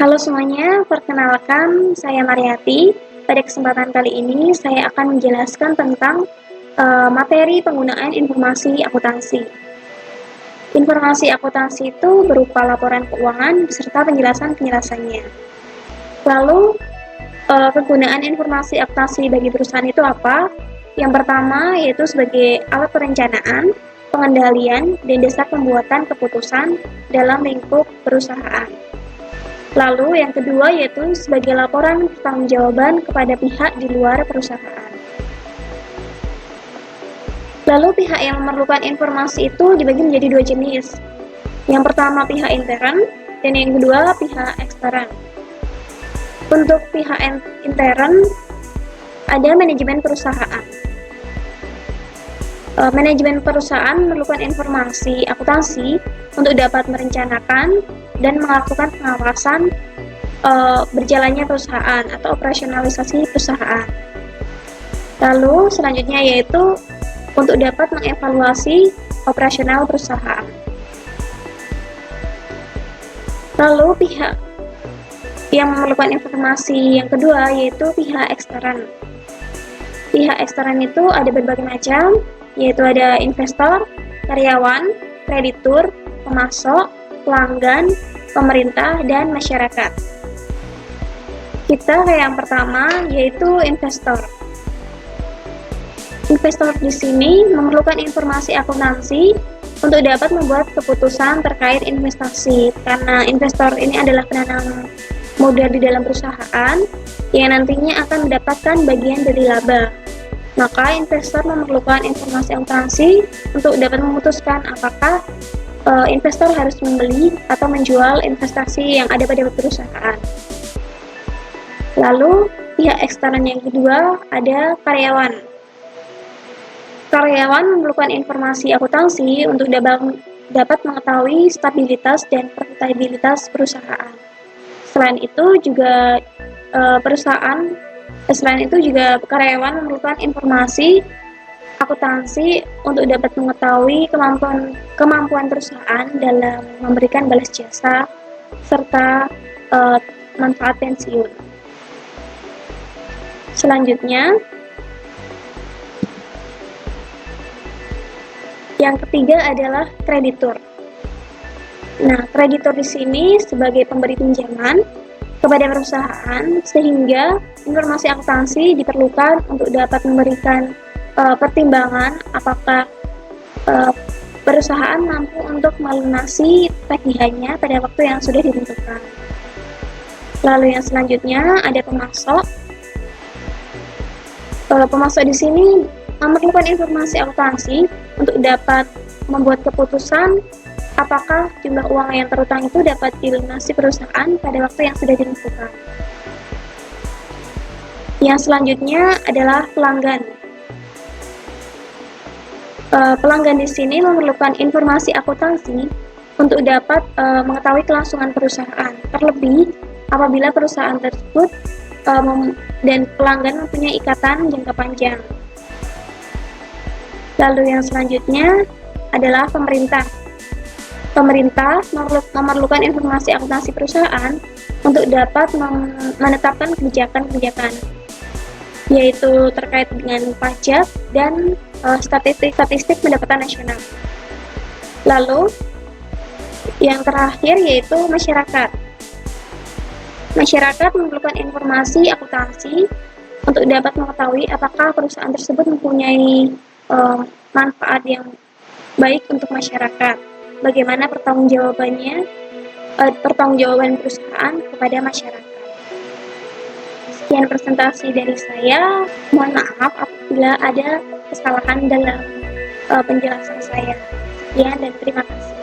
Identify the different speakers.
Speaker 1: Halo semuanya, perkenalkan saya Mariati. Pada kesempatan kali ini saya akan menjelaskan tentang materi penggunaan informasi akuntansi. Informasi akuntansi itu berupa laporan keuangan beserta penjelasan-penjelasannya. Lalu, penggunaan informasi akuntansi bagi perusahaan itu apa? Yang pertama yaitu sebagai alat perencanaan, pengendalian, dan dasar pembuatan keputusan dalam lingkup perusahaan. Lalu yang kedua yaitu sebagai laporan pertanggungjawaban kepada pihak di luar perusahaan. Lalu pihak yang memerlukan informasi itu dibagi menjadi dua jenis. Yang pertama pihak intern dan yang kedua pihak ekstern. Untuk pihak intern ada manajemen perusahaan. Manajemen perusahaan memerlukan informasi akuntansi untuk dapat merencanakan dan melakukan pengawasan berjalannya perusahaan atau operasionalisasi perusahaan. Lalu selanjutnya yaitu untuk dapat mengevaluasi operasional perusahaan. Lalu pihak yang memerlukan informasi yang kedua yaitu pihak ekstern. Pihak ekstern itu ada berbagai macam, yaitu ada investor, karyawan, kreditur, pemasok, pelanggan, pemerintah, dan masyarakat. Kita ke yang pertama yaitu investor. Investor di sini memerlukan informasi akuntansi untuk dapat membuat keputusan terkait investasi, karena investor ini adalah penanam modal di dalam perusahaan yang nantinya akan mendapatkan bagian dari laba. Maka investor memerlukan informasi akuntansi untuk dapat memutuskan apakah investor harus membeli atau menjual investasi yang ada pada perusahaan. Lalu pihak ekstern yang kedua ada karyawan. Karyawan memerlukan informasi akuntansi untuk dapat mengetahui stabilitas dan profitabilitas perusahaan. Selain itu juga karyawan memerlukan informasi akuntansi untuk dapat mengetahui kemampuan perusahaan dalam memberikan balas jasa serta manfaat pensiun. Selanjutnya, yang ketiga adalah kreditur. Nah, kreditur di sini sebagai pemberi pinjaman kepada perusahaan, sehingga informasi akuntansi diperlukan untuk dapat memberikan pertimbangan apakah perusahaan mampu untuk melunasi tagihannya pada waktu yang sudah ditentukan. Lalu yang selanjutnya ada pemasok. Pemasok di sini memerlukan informasi akuntansi untuk dapat membuat keputusan apakah jumlah uang yang terutang itu dapat dilunasi perusahaan pada waktu yang sudah ditentukan. Yang selanjutnya adalah pelanggan. Pelanggan di sini memerlukan informasi akuntansi untuk dapat mengetahui kelangsungan perusahaan, terlebih apabila perusahaan tersebut dan pelanggan mempunyai ikatan jangka panjang. Lalu yang selanjutnya adalah pemerintah. Pemerintah memerlukan informasi akuntansi perusahaan untuk dapat menetapkan kebijakan-kebijakan, yaitu terkait dengan pajak dan statistik pendapatan nasional. Lalu yang terakhir yaitu masyarakat. Masyarakat memerlukan informasi akuntansi untuk dapat mengetahui apakah perusahaan tersebut mempunyai manfaat yang baik untuk masyarakat. Bagaimana pertanggungjawaban perusahaan kepada masyarakat. Sekian presentasi dari saya. Mohon maaf apabila ada kesalahan dalam penjelasan saya. Sekian dan terima kasih.